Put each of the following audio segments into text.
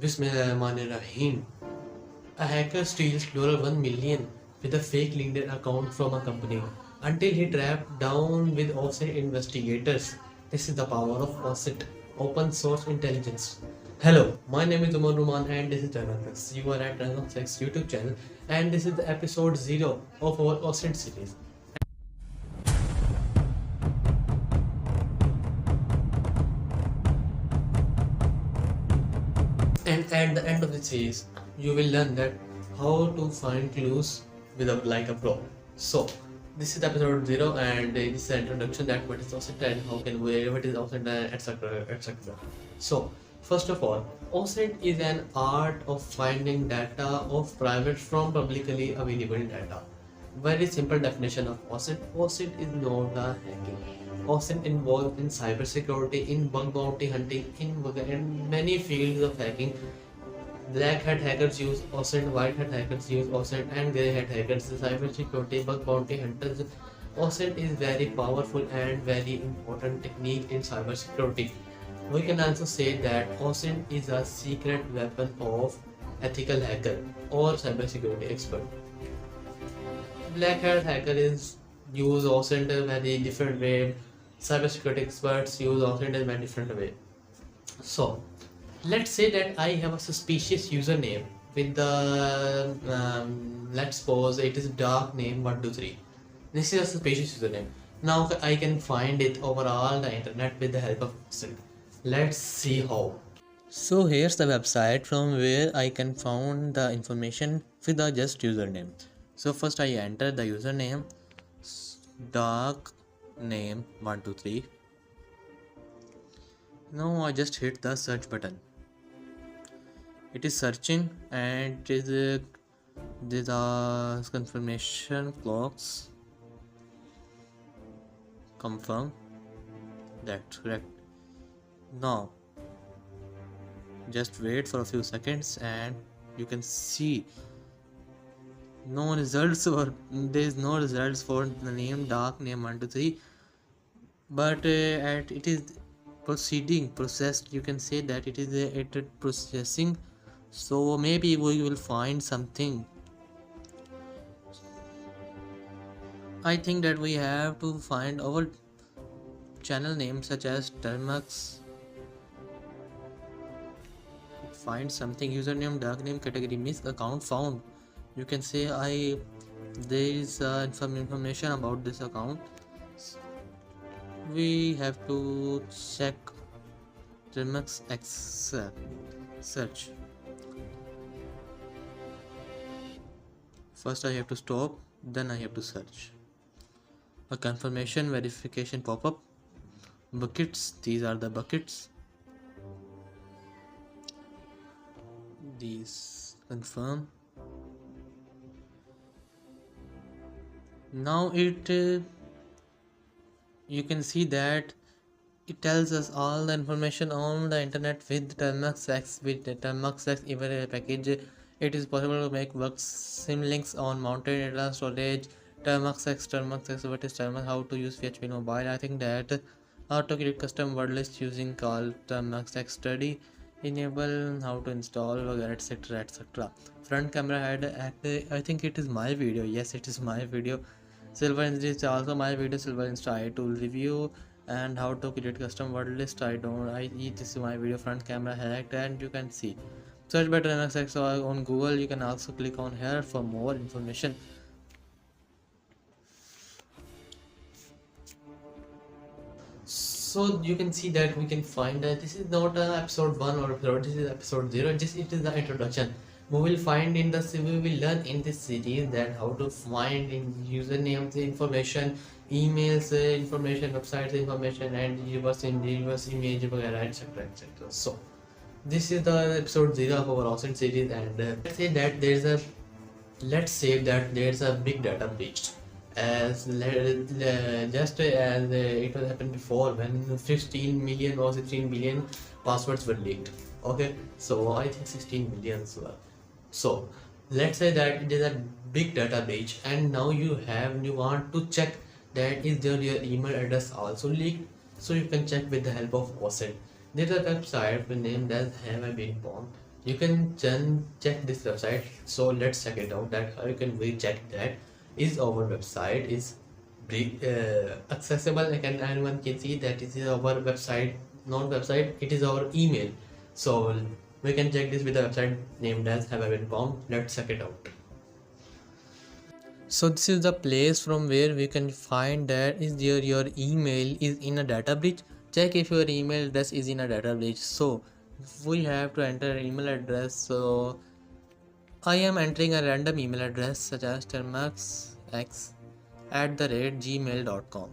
Bismillahirrahmanirrahim. A hacker steals $1 million with a fake LinkedIn account from a company until he trapped down with OSINT investigators. This is the power of OSINT, open source intelligence. Hello, my name is Umar Ruman and this is Dynamics. You are at Dynamics YouTube channel and this is the episode 0 of our OSINT series. And at the end of the series, you will learn that how to find clues without like a pro. So this is episode 0 and this is the introduction that what is OSINT and how can we what is OSINT and etc etc. So first of all, OSINT is an art of finding data of private from publicly available data. Very simple definition of OSINT. OSINT is not a hacking. OSINT involved in cybersecurity, in bug bounty hunting, in many fields of hacking. Black hat hackers use OSINT, white hat hackers use OSINT, and grey hat hackers, cybersecurity, bug bounty hunters. OSINT is very powerful and very important technique in cybersecurity. We can also say that OSINT is a secret weapon of ethical hacker or cybersecurity expert. Black hat hacker is use OSINT in a very different way. Cybersecurity experts use OSINT in a very different way. So let's say that I have a suspicious username with the let's suppose it is dark name 123. This is a suspicious username. Now I can find it over all the internet with the help of OSINT. Let's see how. So here's the website from where I can find the information with the just username. So first I enter the username dark name 123. Now I just hit the search button. It is searching and it is these are confirmation blocks. Confirm. That's correct. Now just wait for a few seconds and you can see no results or there is no results for the name dark name 123, but it is processed. You can say that it is it processing, so maybe we will find something. I think that we have to find our channel name such as Termux. Find something, username dark name, category miss, account found. You can say there is some information about this account. We have to check Termux X search. First I have to stop, then I have to search. A confirmation verification pop-up. Buckets, these are the buckets. These confirm. Now you can see that it tells us all the information on the internet with Termux X. With the Termux X even package, it is possible to make work sim links on mounted data storage. Termux X, what is Termux, how to use PHP mobile. I think that how to create custom word list using called Termux X study, enable how to install etc etc. Front camera head, I think it is my video. Yes, it is my video. Silver Insta is also my video. Silver Insta tool review and how to create custom word list. This is my video. Front camera hacked, and you can see search by Termux X on Google. You can also click on here for more information. So you can see that we can find that this is not episode 1 or episode, this is episode 0. It is the introduction. We will learn in this series that how to find in usernames information, emails information, websites information, and reverse image etc etc. So this is the episode 0 of our OSINT series, and let's say that there's a big data breach, as just as it was happened before when 15 million or 16 billion passwords were leaked. Okay, so I think 16 million as well. So let's say that it is a big data breach, and now you want to check that is your email address also leaked. So you can check with the help of OSINT. There's a website named as Have I Been Bombed. you can check this website. So let's check it out. That how you can we check that is our website is accessible. Like, and anyone can see that it is our website, not website, it is our email. So we can check this with the website named as have.com. Let's check it out. So this is the place from where we can find that is your email is in a data breach. Check if your email address is in a data breach. So we have to enter an email address. So I am entering a random email address such as termaxx@gmail.com.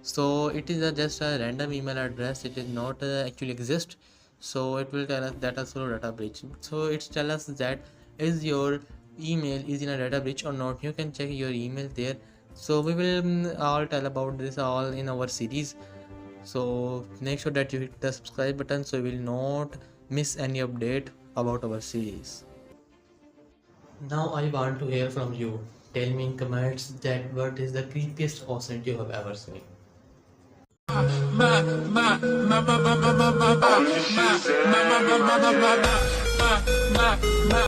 So it is just a random email address. It is not actually exist. So it will tell us that a through data breach. So it's tell us that is your email is in a data breach or not. You can check your email there. So we will all tell about this all in our series. So make sure that you hit the subscribe button so you will not miss any update about our series. Now I want to hear from you. Tell me in comments that what is the creepiest OSINT you have ever seen.